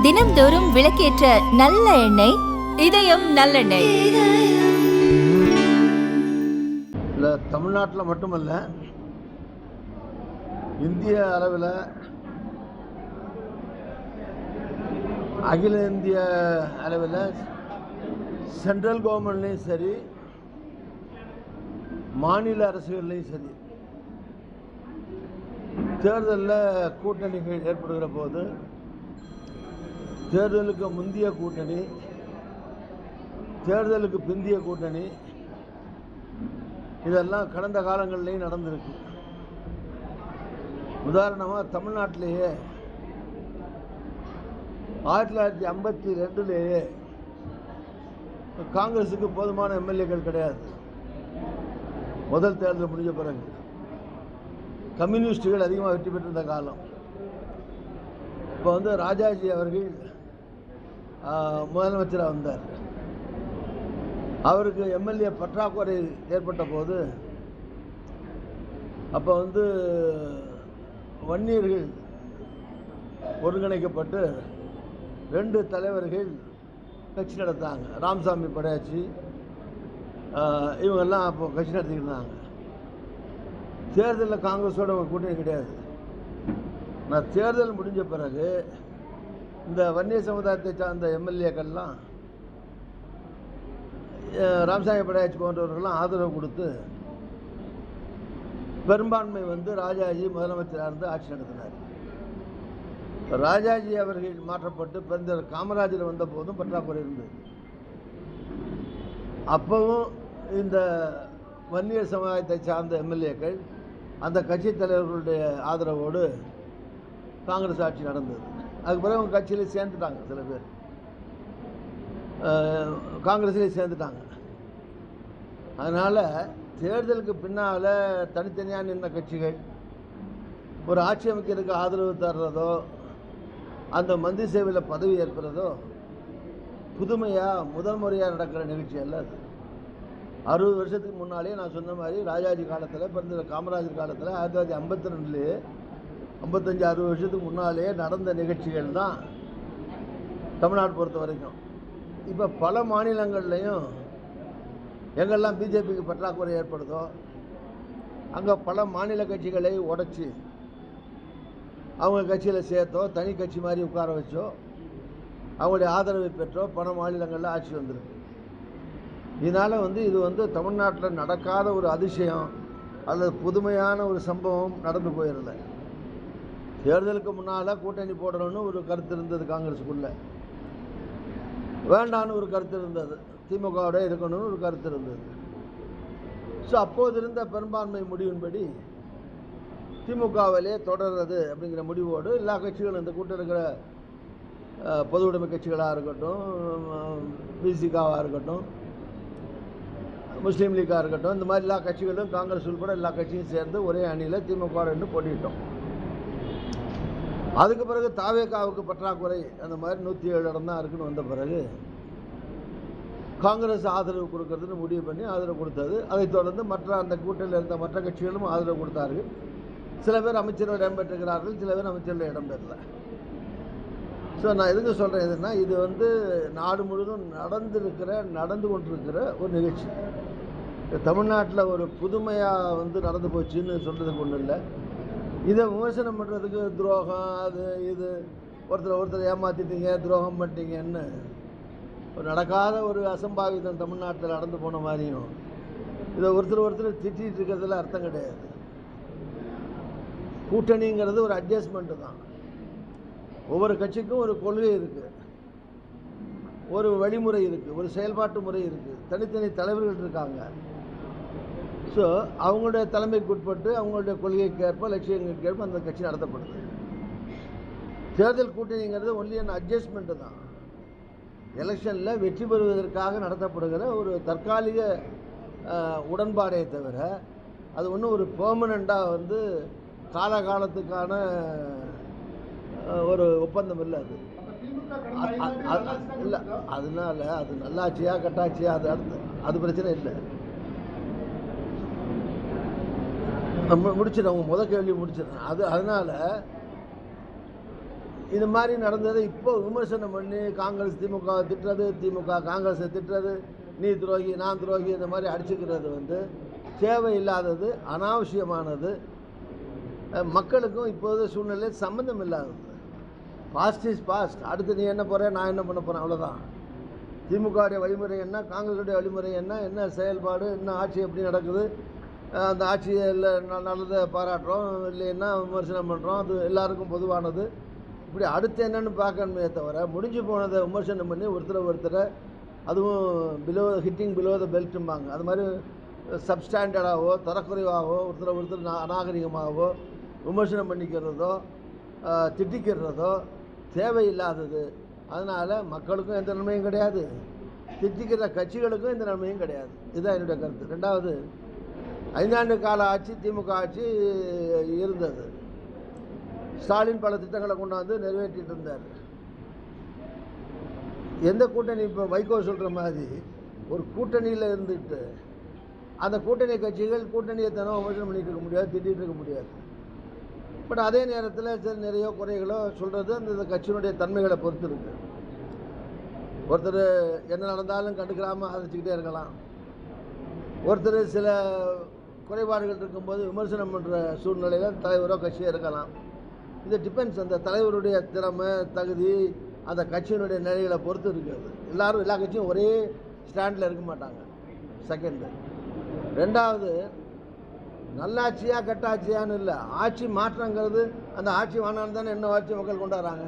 தினம்தோறும் விளக்கேற்ற நல்ல எண்ணெய் இதயம் நல்லெண்ணெய். இல்லை, தமிழ்நாட்டில் மட்டுமல்ல, இந்திய அளவில் அகில இந்திய அளவில் சென்ட்ரல் கவர்மெண்ட்லேயும் சரி, மாநில அரசுகள்லேயும் சரி, தேர்தலில் கூட்டணிகள் ஏற்படுகிற போது தேர்தலுக்கு முந்தைய கூட்டணி, தேர்தலுக்கு பிந்திய கூட்டணி, இதெல்லாம் கடந்த காலங்கள்லேயும் நடந்திருக்கு. உதாரணமாக தமிழ்நாட்டிலேயே 1952 காங்கிரஸுக்கு போதுமான எம்எல்ஏக்கள் கிடையாது. முதல் தேர்தல் முடிஞ்ச பிறகு கம்யூனிஸ்டுகள் அதிகமாக வெற்றி பெற்றிருந்த காலம். இப்போ ராஜாஜி அவர்கள் முதலமைச்சராக வந்தார். அவருக்கு எம்எல்ஏ பற்றாக்குறை ஏற்பட்ட போது அப்போ வன்னியர்கள் ஒருங்கிணைக்கப்பட்டு 2 தலைவர்கள் கட்சி நடத்தாங்க. ராமசாமி படையாச்சி இவங்கெல்லாம் அப்போ கட்சி நடத்திக்கிட்டு இருந்தாங்க. தேர்தலில் காங்கிரஸோட ஒரு கூட்டணி கிடையாது. நான் தேர்தல் முடிஞ்ச பிறகு இந்த வன்னிய சமுதாயத்தை சார்ந்த எம்எல்ஏக்கள்லாம் ராமசாமி படையாச்சி போன்றவர்கள்லாம் ஆதரவு கொடுத்து பெரும்பான்மை ராஜாஜி முதலமைச்சராக இருந்து ஆட்சி நடத்தினார். ராஜாஜி அவர்கள் மாற்றப்பட்டு பெருந்தர் காமராஜர் வந்த போதும் பற்றாக்குறை இருந்தது. அப்பவும் இந்த வன்னிய சமுதாயத்தை சார்ந்த எம்எல்ஏக்கள் அந்த கட்சி தலைவர்களுடைய ஆதரவோடு காங்கிரஸ் ஆட்சி நடந்தது. அதுக்கு பிறகு அவங்க கட்சியில் சேர்ந்துட்டாங்க. சில பேர் காங்கிரஸ்லேயே சேர்ந்துட்டாங்க. அதனால் தேர்தலுக்கு பின்னால் தனித்தனியாக நின்ற கட்சிகள் ஒரு ஆட்சி அமைக்கிறதுக்கு ஆதரவு தர்றதோ, அந்த மந்திரி சேவையில் பதவி ஏற்படுறதோ புதுமையாக முதல் முறையாக நடக்கிற நிகழ்ச்சி அல்ல அது. 60 வருஷத்துக்கு முன்னாலே நான் சொன்ன மாதிரி ராஜாஜி காலத்தில், பிறந்த காமராஜர் காலத்தில் 1952 55 60 வருஷத்துக்கு முன்னாலே நடந்த நிகழ்ச்சிகள் தான் தமிழ்நாடு பொறுத்த வரைக்கும். இப்போ பல மாநிலங்கள்லையும் எங்கெல்லாம் பிஜேபிக்கு பற்றாக்குறை ஏற்படுதோ அங்கே பல மாநில கட்சிகளை உடைச்சி அவங்க கட்சியில் சேர்த்தோ, தனி கட்சி மாதிரி உட்கார வச்சோ, அவங்களுடைய ஆதரவை பெற்றோ பல மாநிலங்களில் ஆட்சி வந்திருக்கு. இதனால் இது தமிழ்நாட்டில் நடக்காத ஒரு அதிசயம் அல்லது புதுமையான ஒரு சம்பவம் நடந்து போயிடல. தேர்தலுக்கு முன்னால் கூட்டணி போடணும்னு ஒரு கருத்து இருந்தது காங்கிரஸுக்குள்ளே, வேண்டான்னு ஒரு கருத்து இருந்தது, திமுகவோட இருக்கணும்னு ஒரு கருத்து இருந்தது. ஸோ அப்போது இருந்த பெரும்பான்மை முடிவின்படி திமுகவிலே தொடர்றது அப்படிங்கிற முடிவோடு எல்லா கட்சிகளும், இந்த கூட்டம் இருக்கிற பொது உடைமை கட்சிகளாக இருக்கட்டும், பிசிகாவாக இருக்கட்டும், முஸ்லீம் லீக்காக இருக்கட்டும், இந்த மாதிரி எல்லா கட்சிகளும் காங்கிரஸ் உள்பட எல்லா கட்சியும் சேர்ந்து ஒரே அணியில் திமுக 2 போட்டிட்டோம். அதுக்கு பிறகு தாவேகாவுக்கு பற்றாக்குறை அந்த மாதிரி 107 இடம் தான் இருக்குன்னு வந்த பிறகு காங்கிரஸ் ஆதரவு கொடுக்கறதுன்னு முடிவு பண்ணி ஆதரவு கொடுத்தது. அதைத் தொடர்ந்து மற்ற அந்த கூட்டணியில் இருந்த மற்ற கட்சிகளும் ஆதரவு கொடுத்தார்கள். சில பேர் அமைச்சர்கள் இடம்பெற்றிருக்கிறார்கள், சில பேர் அமைச்சர்கள் இடம்பெறல. ஸோ நான் எதுக்கு சொல்கிறேன், எதுனா இது நாடு முழுவதும் நடந்து கொண்டிருக்கிற ஒரு நிகழ்ச்சி. தமிழ்நாட்டில் ஒரு புதுமையாக நடந்து போச்சுன்னு சொல்கிறதுக்கு ஒன்றும் இல்லை. இதை விமர்சனம் பண்ணுறதுக்கு துரோகம், அது இது, ஒருத்தர் ஏமாற்றிட்டீங்க, துரோகம் பண்ணிட்டீங்கன்னு ஒரு நடக்காத ஒரு அசம்பாவிதம் தமிழ்நாட்டில் நடந்து போன மாதிரியும் இதை ஒருத்தர் திட்டிகிட்டு இருக்கிறதுல அர்த்தம் கிடையாது. கூட்டணிங்கிறது ஒரு அட்ஜஸ்ட்மெண்ட்டு தான். ஒவ்வொரு கட்சிக்கும் ஒரு கொள்கை இருக்குது, ஒரு வழிமுறை இருக்குது, ஒரு செயல்பாட்டு முறை இருக்குது, தனித்தனி தலைவர்கள் இருக்காங்க. ஸோ அவங்களுடைய தலைமைக்கு உட்பட்டு அவங்களுடைய கொள்கைக்கேற்ப லட்சியங்களுக்கேற்ப அந்த கட்சி நடத்தப்படுது. தேர்தல் கூட்டணிங்கிறது ஒன்லி அன் அட்ஜஸ்ட்மெண்ட்டு தான். எலெக்ஷனில் வெற்றி பெறுவதற்காக நடத்தப்படுகிற ஒரு தற்காலிக உடன்பாடே தவிர அது ஒன்றும் ஒரு பெர்மனண்ட்டாக காலகாலத்துக்கான ஒரு ஒப்பந்தம் இல்லை. அது இல்லை, அதனால அது நல்லாட்சியா கட்டாட்சியா அது பிரச்சனை இல்லை. முடிச்சிடும், அவங்க கேள்வி முடிச்சிடும். அதனால் இது மாதிரி நடந்ததை இப்போ விமர்சனம் பண்ணி காங்கிரஸ் திமுக திட்டுறது, திமுக காங்கிரஸை திட்டுறது, நீ துரோகி நான் துரோகி இந்த மாதிரி அடிச்சுக்கிறது வந்து தேவையில்லாதது, அனாவசியமானது, மக்களுக்கும் இப்போது சூழ்நிலை சம்மந்தம் இல்லாதது. Past is past. அடுத்து நீ என்ன போகிற, நான் என்ன பண்ண போகிறேன், அவ்வளோதான். திமுகவுடைய வழிமுறை என்ன, காங்கிரஸுடைய வழிமுறை என்ன செயல்பாடு என்ன, ஆட்சி எப்படி நடக்குது, அந்த ஆட்சியில் நல்லதை பாராட்டுறோம், இல்லைன்னா விமர்சனம் பண்ணுறோம், அது எல்லாருக்கும் பொதுவானது. இப்படி அடுத்து என்னென்னு பார்க்கணுமே தவிர முடிஞ்சு போனதை விமர்சனம் பண்ணி ஒருத்தரை அதுவும் ஹிட்டிங் பிலோ த பெல்ட்டும்பாங்க, அது மாதிரி சப்ஸ்டாண்டர்டாகவோ தரக்குறைவாகவோ ஒருத்தர் அநாகரிகமாகவோ விமர்சனம் பண்ணிக்கிறதோ திட்டிக்கிறதோ தேவையில்லாதது. அதனால் மக்களுக்கும் எந்த நன்மையும் கிடையாது, திட்டிக்கிற கட்சிகளுக்கும் எந்த நன்மையும் கிடையாது. இதுதான் என்னுடைய கருத்து. ரெண்டாவது, 5 ஆண்டு கால ஆட்சி திமுக ஆட்சி இருந்தது. ஸ்டாலின் பல திட்டங்களை கொண்டாந்து நிறைவேற்றிட்டு இருந்தார். எந்த கூட்டணி, இப்போ வைகோ சொல்கிற மாதிரி ஒரு கூட்டணியில் இருந்துட்டு அந்த கூட்டணி கட்சிகள் கூட்டணியை தினம் விமர்சனம் பண்ணிட்டு இருக்க முடியாது, திட்டிகிட்டு இருக்க முடியாது. பட் அதே நேரத்தில் சரி நிறைய குறைகளோ சொல்கிறது அந்த கட்சியினுடைய தன்மைகளை பொறுத்து இருக்கு. ஒருத்தர் என்ன நடந்தாலும் கண்டுக்கிறாமல் ஆதரிச்சுக்கிட்டே இருக்கலாம். ஒருத்தர் சில குறைபாடுகள் இருக்கும்போது விமர்சனம் பண்ணுற சூழ்நிலையில் தலைவரோ கட்சியோ இருக்கலாம். இது டிபெண்ட்ஸ், அந்த தலைவருடைய திறமை தகுதி அந்த கட்சியினுடைய நிலைகளை பொறுத்து இருக்கிறது. எல்லா கட்சியும் ஒரே ஸ்டாண்டில் இருக்க மாட்டாங்க. செகண்டு. ரெண்டாவது, நல்லாட்சியா கெட்டாட்சியான்னு இல்லை, ஆட்சி மாற்றங்கிறது அந்த ஆட்சி வேணான்னு தானே என்ன ஆட்சி மக்கள் கொண்டாடுறாங்க.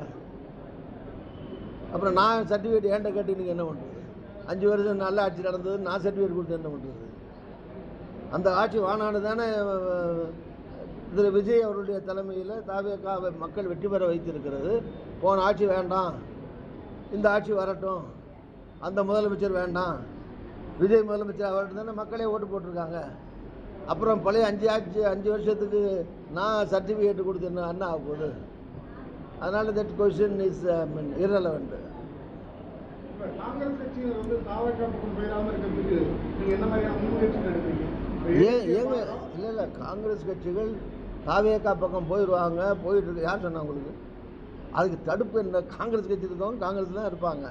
அப்புறம் நான் சர்டிஃபிகேட் ஏன்ட்ட கேட்டு நீங்கள் என்ன பண்ணுறது? 5 வருஷம் நல்ல ஆட்சி நடந்தது, நான் சர்டிஃபிகேட் கொடுத்து என்ன பண்ணுறது? அந்த ஆட்சி வானானு தானே திரு விஜய் அவருடைய தலைமையில் தாவேகாவை மக்கள் வெற்றி பெற வைத்திருக்கிறது. போன ஆட்சி வேண்டாம், இந்த ஆட்சி வரட்டும், அந்த முதலமைச்சர் வேண்டாம், விஜய் முதலமைச்சர் வரட்டும் தானே மக்களே ஓட்டு போட்டிருக்காங்க. அப்புறம் பழைய 5 வருஷத்துக்கு நான் சர்டிஃபிகேட் கொடுத்து என்ன ஆக போகுது? அதனால் that question is irrelevant. Congress கட்சியினர் வந்து தாவேகா பக்கம் போயிடாமல் இருக்கிறதுக்கு நீங்கள் என்ன மாதிரியான முன்முயற்சி எடுக்கிறீங்க? இல்லை காங்கிரஸ் கட்சிகள் தாவேகா பக்கம் போயிட்டு இருக்கு. யார் சொன்னா உங்களுக்கு? அதுக்கு தடுப்பு என்ன? காங்கிரஸ் கட்சியில் இருக்கவங்க காங்கிரஸ் தான் இருப்பாங்க,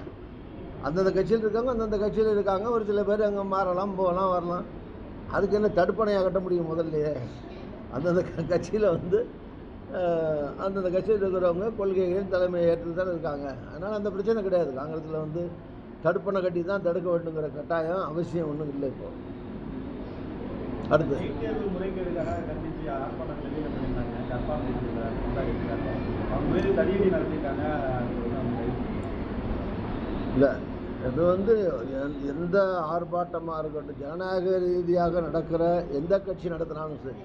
அந்தந்த கட்சியில் இருக்கவங்க அந்தந்த கட்சியில் இருக்காங்க. ஒரு சில பேர் அங்கே மாறலாம், போகலாம், வரலாம். அதுக்கு என்ன தடுப்பணையாக கட்ட முடியும்? முதல்லையே அந்தந்த கட்சியில் வந்து அந்தந்த கட்சியில் இருக்கிறவங்க கொள்கைகள் தலைமையை ஏற்று தான் இருக்காங்க. அதனால் அந்த பிரச்சனை கிடையாது. காங்கிரஸில் வந்து தடுப்பணை கட்டி தான் தடுக்க வேண்டுங்கிற கட்டாயம் அவசியம் ஒன்றும் இல்லை. இப்போ அடுத்து இல்லை, இது வந்து எந்த ஆர்ப்பாட்டமாக இருக்கட்டும், ஜனநாயக ரீதியாக நடக்கிற எந்த கட்சி நடத்தினாலும் சரி,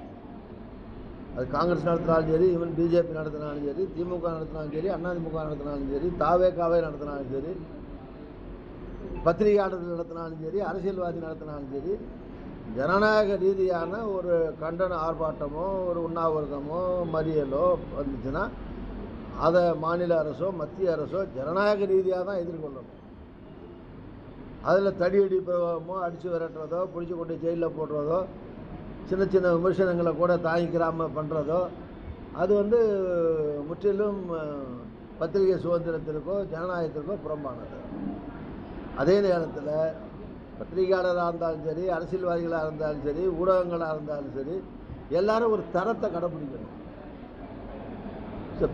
அது காங்கிரஸ் நடத்தினாலும் சரி, ஈவன் பிஜேபி நடத்தினாலும் சரி, திமுக நடத்தினாலும் சரி, அதிமுக நடத்தினாலும் சரி, தாவேகாவே நடத்தினாலும் சரி, பத்திரிகையாளர்கள் நடத்தினாலும் சரி, அரசியல்வாதி நடத்தினாலும் சரி, ஜனநாயக ரீதியான ஒரு கண்டன ஆர்ப்பாட்டமோ ஒரு உண்ணாவிரதமோ மறியலோ வந்துச்சுன்னா அதை மாநில அரசோ மத்திய அரசோ ஜனநாயக ரீதியாக தான் எதிர்கொள்ளணும். அதில் தடியடி பிரபாவமோ அடித்து விரட்டுறதோ பிடிச்சி கொண்டு ஜெயிலில் போடுறதோ சின்ன சின்ன விமர்சனங்களை கூட தாங்கிக்கிறாமல் பண்ணுறதோ அது வந்து முற்றிலும் பத்திரிகை சுதந்திரத்திற்கோ ஜனநாயகத்திற்கோ புறம்பானது. அதே நேரத்தில் பத்திரிகையாளராக இருந்தாலும் சரி, அரசியல்வாதிகளாக இருந்தாலும் சரி, ஊடகங்களாக இருந்தாலும் சரி, எல்லாரும் ஒரு தரத்தை கடைப்பிடிக்கணும்.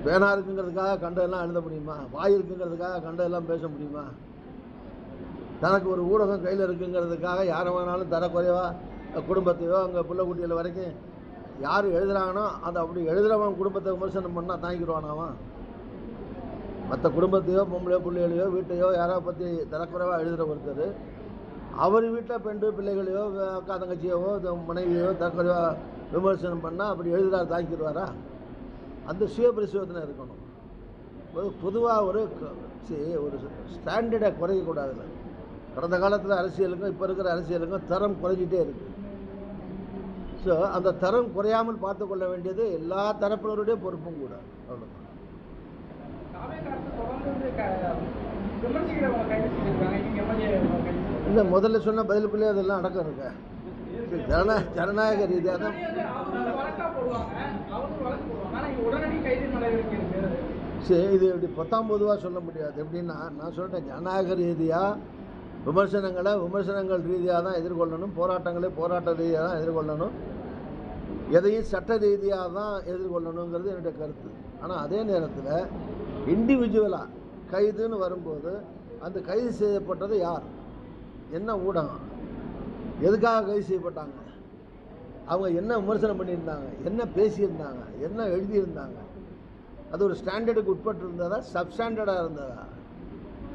பேனா இருக்குங்கிறதுக்காக கண்டதெல்லாம் எழுத முடியுமா? வாய் இருக்குங்கிறதுக்காக கண்டதெல்லாம் பேச முடியுமா? தனக்கு ஒரு ஊடகம் கையில் இருக்குங்கிறதுக்காக யாரை வேணாலும் தரக்குறைவாக குடும்பத்தையோ அங்கே பிள்ளை குட்டிகள் வரைக்கும் யார் எழுதுகிறாங்கனோ அதை அப்படி எழுதுகிறவன் குடும்பத்தை விமர்சனம் பண்ணால் தாங்கிடுவானாவா? மற்ற குடும்பத்தையோ பொம்பளையோ பிள்ளைகளையோ வீட்டையோ யாரை பற்றி தரக்குறைவாக எழுதுகிற ஒருத்தர் அவர் வீட்டில் பெண்டு பிள்ளைகளையோ அக்கா தங்கச்சியவோ மனைவியோ தரக்குறைவாக விமர்சனம் பண்ணால் அப்படி எழுதுகிறார் தாங்கிடுவாரா? அந்த சுய பரிசோதனை இருக்கணும். பொதுவாக ஒரு ஸ்டாண்டர்டை குறையக்கூடாதுல்ல. கடந்த காலத்தில் அரசியலுக்கும் இப்போ இருக்கிற அரசியலுக்கும் தரம் குறைஞ்சிட்டே இருக்குது. ஸோ அந்த தரம் குறையாமல் பார்த்து கொள்ள வேண்டியது எல்லா தரப்பினருடைய பொறுப்பும் கூட. அவ்வளோதான். இல்லை, முதல்ல சொன்ன பதிலுக்குள்ளே அதெல்லாம் அடக்கம் இருக்கு. ஜனநாயக ரீதியாக தான் சரி, இது இப்படி பொத்தாம் பொதுவாக சொல்ல முடியாது. எப்படின்னா நான் சொல்லிட்டேன், ஜனநாயக ரீதியாக விமர்சனங்கள் ரீதியாக தான் எதிர்கொள்ளணும், போராட்ட ரீதியாக தான் எதிர்கொள்ளணும், எதையும் சட்ட ரீதியாக தான் எதிர்கொள்ளணுங்கிறது என்னுடைய கருத்து. ஆனால் அதே நேரத்தில் இண்டிவிஜுவலாக கைதுன்னு வரும்போது அந்த கைது செய்யப்பட்டது யார், என்ன ஊடகம், எதுக்காக கைது செய்யப்பட்டாங்க, அவங்க என்ன விமர்சனம் பண்ணியிருந்தாங்க, என்ன பேசியிருந்தாங்க, என்ன எழுதியிருந்தாங்க, அது ஒரு ஸ்டாண்டர்டுக்கு உட்பட்டு இருந்ததா, சப்ஸ்டாண்டர்டாக இருந்ததா,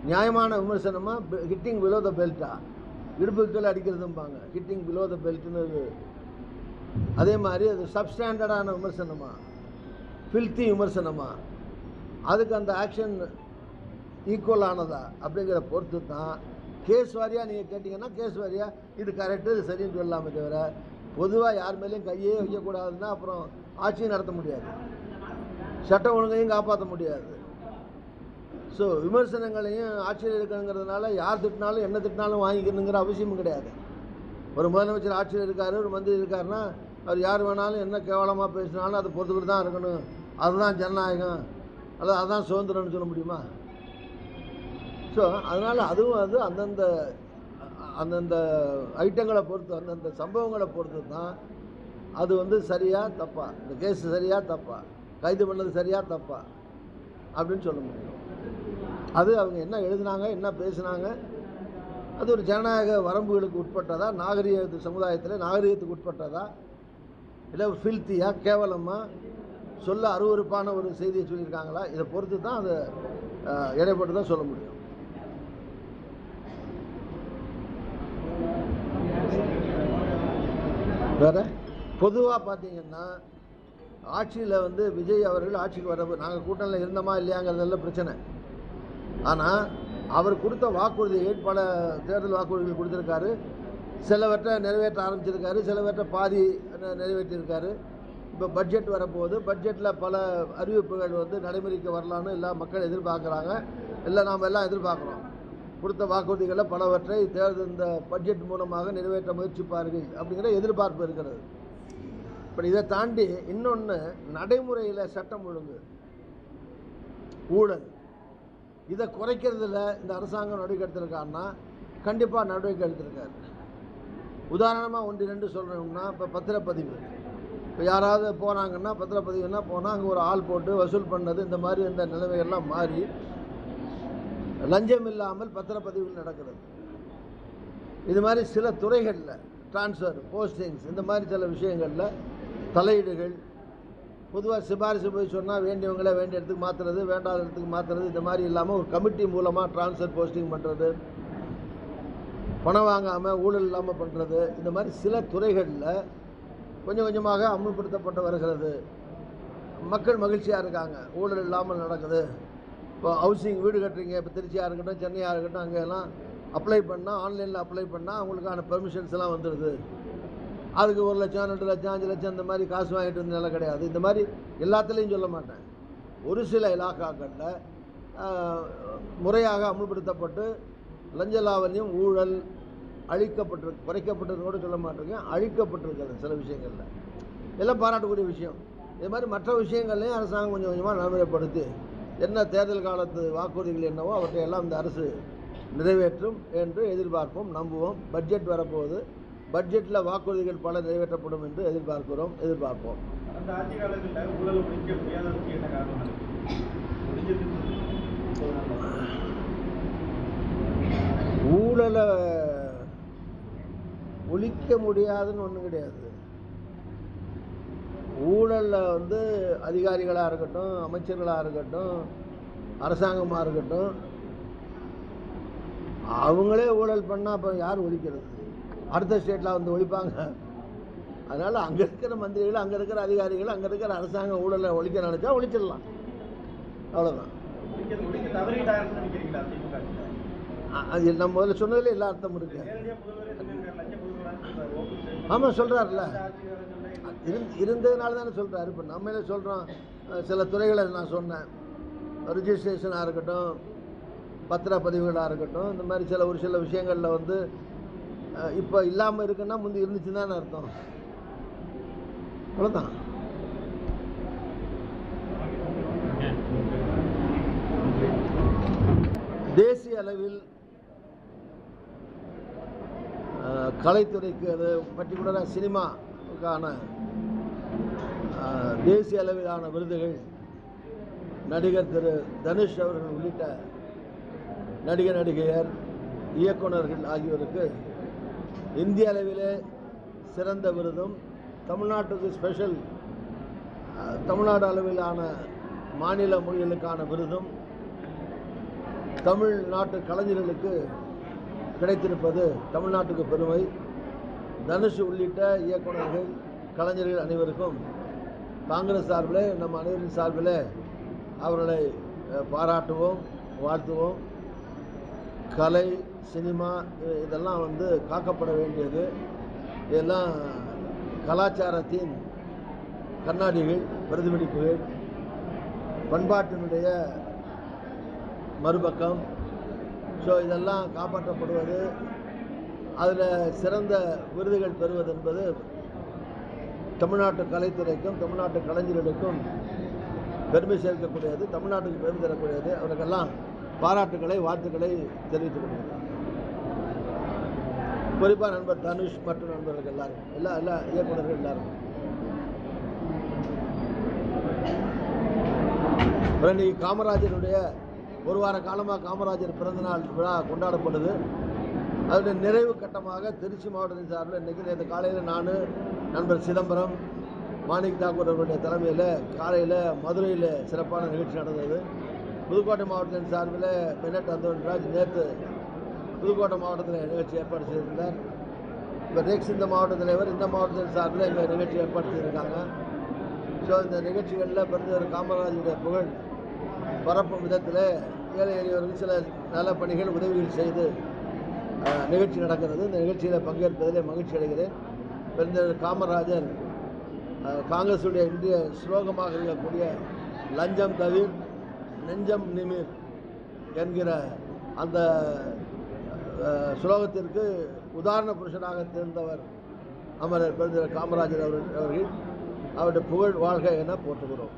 நியாயமான விமர்சனமாக, ஹிட்டிங் பிலோ த பெல்ட்டா, இடுப்புக்கள் அடிக்கிறதும்பாங்க, ஹிட்டிங் பிலோ த பெல்ட்னு. அதே மாதிரி அது சப்ஸ்டாண்டர்டான விமர்சனமா, ஃபில்த்தி விமர்சனமா, அதுக்கு அந்த ஆக்ஷன் ஈக்குவல் ஆனதா அப்படிங்கிற பொறுத்து தான் கேஸ் வாரியாக நீங்கள் கேட்டிங்கன்னா கேஸ் வாரியாக இது கரெக்டு இது சரின்னு சொல்லலாமே தவிர பொதுவாக யார் மேலேயும் கையே வைக்கக்கூடாதுன்னா அப்புறம் ஆட்சியும் நடத்த முடியாது, சட்டம் ஒழுங்கையும் காப்பாற்ற முடியாது. ஸோ விமர்சனங்களையும் ஆட்சியில் இருக்குங்கிறதுனால யார் திட்டினாலும் என்ன திட்டினாலும் வாங்கிக்கணுங்கிற அவசியமும் கிடையாது. ஒரு முதலமைச்சர் ஆட்சியில் இருக்கார், ஒரு மந்திரி இருக்காருன்னா அவர் யார் வேணாலும் என்ன கேவலமாக பேசினாலும் அதை பொறுத்துக்கிட்டு தான் இருக்கணும், அதுதான் ஜனநாயகம் அல்லது அதுதான் சுதந்திரம்னு சொல்ல முடியுமா? ஸோ அதனால் அதுவும் அது அந்தந்த ஐட்டங்களை பொறுத்து, அந்தந்த சம்பவங்களை பொறுத்து தான் அது வந்து சரியா தப்பா, இந்த கேஸ் சரியா தப்பா, கைது பண்ணது சரியா தப்பா அப்படின்னு சொல்ல முடியும். அது அவங்க என்ன எழுதினாங்க, என்ன பேசுனாங்க, அது ஒரு ஜனநாயக வரம்புகளுக்கு உட்பட்டதா, நாகரிக சமுதாயத்தில் நாகரிகத்துக்கு உட்பட்டதா, இல்லை ஃபில்த்தியாக கேவலமாக சொல்ல அருவருப்பான ஒரு செய்தியை சொல்லியிருக்காங்களா, இதை பொறுத்து தான் அதை இடைப்பட்டு தான் சொல்ல முடியும். வேறு பொதுவாக பார்த்தீங்கன்னா ஆட்சியில் வந்து விஜய் அவர்கள் ஆட்சிக்கு வர நாங்கள் கூட்டணியில் இருந்தோமா இல்லையாங்கிறதெல்லாம் பிரச்சனை. ஆனால் அவர் கொடுத்த வாக்குறுதிகள் பல தேர்தல் வாக்குறுதிகள் கொடுத்துருக்காரு, சிலவற்றை நிறைவேற்ற ஆரம்பிச்சிருக்காரு, சிலவற்றை பாதி நிறைவேற்றியிருக்காரு. இப்போ பட்ஜெட் வரப்போகுது, பட்ஜெட்டில் பல அறிவிப்புகள் வந்து நடைமுறைக்கு வரலான்னு எல்லாம் மக்கள் எதிர்பார்க்குறாங்க, இல்லை நாம் எல்லாம் எதிர்பார்க்குறோம். கொடுத்த வாக்குறுதிகளில் பலவற்றை தேர்தல் இந்த பட்ஜெட் மூலமாக நிறைவேற்ற முயற்சிப்பார்கள் அப்படிங்கிற எதிர்பார்ப்பு இருக்கிறது. இப்போ இதை தாண்டி இன்னொன்று நடைமுறையில் சட்டம் ஒழுங்கு, ஊழல், இதை குறைக்கிறதுல இந்த அரசாங்கம் நடவடிக்கை எடுத்திருக்காருன்னா கண்டிப்பாக நடவடிக்கை எடுத்திருக்காரு. உதாரணமாக 1-2 சொல்லணும்னா, இப்போ பத்திரப்பதிவு, இப்போ யாராவது போனாங்கன்னா பத்திரப்பதிவுன்னா போனால் அங்கே ஒரு ஆள் போட்டு வசூல் பண்ணது, இந்த மாதிரி இந்த நிலைமைகள்லாம் மாறி லஞ்சம் இல்லாமல் பத்திரப்பதிவுகள் நடக்கிறது. இது மாதிரி சில துறைகளில் டிரான்ஸ்ஃபர், போஸ்டிங்ஸ், இந்த மாதிரி சில விஷயங்களில் தலையீடுகள், பொதுவாக சிபாரிசு போய் சொன்னால் வேண்டியவங்களே வேண்டிய இடத்துக்கு மாற்றுறது, வேண்டாத இடத்துக்கு மாற்றுறது, இந்த மாதிரி இல்லாமல் ஒரு கமிட்டி மூலமாக டிரான்ஸ்ஃபர் போஸ்டிங் பண்ணுறது, பணம் வாங்காமல் ஊழல் இல்லாமல் பண்ணுறது, இந்த மாதிரி சில துறைகளில் கொஞ்சம் கொஞ்சமாக அமுல்படுத்தப்பட்டு வருகிறது. மக்கள் மகிழ்ச்சியாக இருக்காங்க, ஊழல் இல்லாமல் நடக்குது. இப்போ ஹவுசிங் வீடு கட்டுறீங்க, இப்போ திருச்சியாக இருக்கட்டும் சென்னையாக இருக்கட்டும், அங்கெல்லாம் அப்ளை பண்ணால், ஆன்லைனில் அப்ளை பண்ணால் அவங்களுக்கான பெர்மிஷன்ஸ் எல்லாம் வந்துடுது. அதுக்கு 1 லட்சம் 2 லட்சம் 5 லட்சம் இந்த மாதிரி காசு வாங்கிட்டு இருந்தனால கிடையாது. இந்த மாதிரி எல்லாத்துலேயும் சொல்ல மாட்டேன், ஒரு சில இலாக்காக்களில் முறையாக அமுல்படுத்தப்பட்டு லஞ்ச லாவண்யம் ஊழல் அழிக்கப்பட்டிருக்கு, குறைக்கப்பட்டதுன்னு கூட சொல்ல மாட்டேங்க, அழிக்கப்பட்டிருக்கிறது சில விஷயங்களில். எல்லாம் பாராட்டக்கூடிய விஷயம். இது மாதிரி மற்ற விஷயங்கள்லையும் அரசாங்கம் கொஞ்சம் கொஞ்சமாக நடைமுறைப்படுத்தி என்ன தேர்தல் காலத்து வாக்குறுதிகள் என்னவோ அவற்றை எல்லாம் இந்த அரசு நிறைவேற்றும் என்று எதிர்பார்ப்போம், நம்புவோம். பட்ஜெட் வரப்போகுது, பட்ஜெட்டில் வாக்குறுதிகள் பல நிறைவேற்றப்படும் என்று எதிர்பார்ப்போம். ஊழலை ஒழிக்க முடியாதுன்னு ஒன்றும் கிடையாது. ஊழலில் வந்து அதிகாரிகளாக இருக்கட்டும், அமைச்சர்களாக இருக்கட்டும், அரசாங்கமாக இருக்கட்டும், அவங்களே ஊழல் பண்ணால் அப்போ யார் ஒழிக்கிறது? அடுத்த ஸ்டேட்டில் வந்து ஒழிப்பாங்க. அதனால் அங்கே இருக்கிற மந்திரிகள், அங்கே இருக்கிற அதிகாரிகள், அங்கே இருக்கிற அரசாங்கம் ஊழலை ஒழிக்க நினச்சா ஒழிச்சிடலாம், அவ்வளோதான். அது நம்ம முதல்ல சொன்னதில் எல்லா அர்த்தமும் இருக்கு. ஆமாம், சொல்கிறார்ல, இருந்ததுனால தானே சொல்கிறார். இப்போ நம்மளே சொல்கிறோம், சில துறைகளை நான் சொன்னேன், ரிஜிஸ்ட்ரேஷனாக இருக்கட்டும், பத்திரப்பதிவுகளாக இருக்கட்டும், இந்த மாதிரி ஒரு சில விஷயங்களில் வந்து இப்போ இல்லாமல் இருக்குன்னா முந்தி இருந்துச்சு தானே அர்த்தம், அவ்வளோதான். தேசிய அளவில் கலைத்துறைக்கு அது பர்டிகுலராக சினிமாவுக்கான தேசிய அளவிலான விருதுகள் நடிகர் திரு தனுஷ் அவர்கள் உள்ளிட்ட நடிகர் நடிகையர் இயக்குநர்கள் ஆகியோருக்கு இந்திய அளவிலே சிறந்த விருதும் தமிழ்நாட்டுக்கு ஸ்பெஷல் தமிழ்நாடு அளவிலான மாநில மொழிகளுக்கான விருதும் தமிழ்நாட்டு கலைஞர்களுக்கு கிடைத்திருப்பது தமிழ்நாட்டுக்கு பெருமை. தனுஷ் உள்ளிட்ட இயக்குநர்கள் கலைஞர்கள் அனைவருக்கும் காங்கிரஸ் சார்பில் நம்ம அனைவரின் சார்பில் அவர்களை பாராட்டுவோம், வாழ்த்துவோம். கலை, சினிமா இதெல்லாம் காக்கப்பட வேண்டியது. இதெல்லாம் கலாச்சாரத்தின் கண்ணாடிகள், பிரதிபலிப்புகள், பண்பாட்டினுடைய மறுபக்கம். ஸோ இதெல்லாம் காப்பாற்றப்படுவது, அதில் சிறந்த விருதுகள் பெறுவது என்பது தமிழ்நாட்டு கலைத்துறைக்கும் தமிழ்நாட்டு கலைஞர்களுக்கும் பெருமை சேர்க்கக்கூடியது, தமிழ்நாட்டுக்கு பெருமை தரக்கூடியது. அவர்களுக்கெல்லாம் பாராட்டுக்களை, வாழ்த்துக்களை தெரிவித்துக் கொள்கிறேன். குறிப்பாக நண்பர் தனுஷ் மற்றும் நண்பர்கள் எல்லாரும், எல்லா இயக்குநர்கள் எல்லாரும். இன்னைக்கு காமராஜருடைய ஒரு வார காலமாக காமராஜர் பிறந்தநாள் விழா கொண்டாடப்படுது. அதனுடைய நிறைவு கட்டமாக திருச்சி மாவட்டத்தின் சார்பில் இன்றைக்கி நேற்று காலையில் நான், நண்பர் சிதம்பரம், மாணிக் தாக்கூர் அவர்களுடைய தலைமையில் காலையில் மதுரையில் சிறப்பான நிகழ்ச்சி நடந்தது. புதுக்கோட்டை மாவட்டத்தின் சார்பில் பெனட் அந்தோன்ராஜ் நேற்று புதுக்கோட்டை மாவட்டத்தில் நிகழ்ச்சி ஏற்பாடு செய்திருந்தார். இப்போ நெக்ஸ்ட் இந்த மாவட்ட தலைவர் இந்த மாவட்டத்தின் சார்பில் இங்கே நிகழ்ச்சி ஏற்பாடு செய்திருக்காங்க. ஸோ இந்த நிகழ்ச்சிகளில் பெருந்தவர் காமராஜருடைய புகழ் பரப்பும் விதத்தில் ஏழை எளியவர்கள் சில நல பணிகள், உதவிகள் செய்து நிகழ்ச்சி நடக்கிறது. இந்த நிகழ்ச்சியில் பங்கேற்பதிலே மகிழ்ச்சி அடைகிறேன். பெருந்தவர் காமராஜர் காங்கிரஸுடைய இந்திய ஸ்லோகமாக இருக்கக்கூடிய லஞ்சம் தவிர் நெஞ்சம் நிமிர் என்கிற அந்த ஸ்லோகத்திற்கு உதாரண புருஷனாக தேர்ந்தவர் அமரர் பெருந்தவர் காமராஜர் அவர்கள். அவருடைய புகழ் வாழ்க என போற்றுகிறோம்.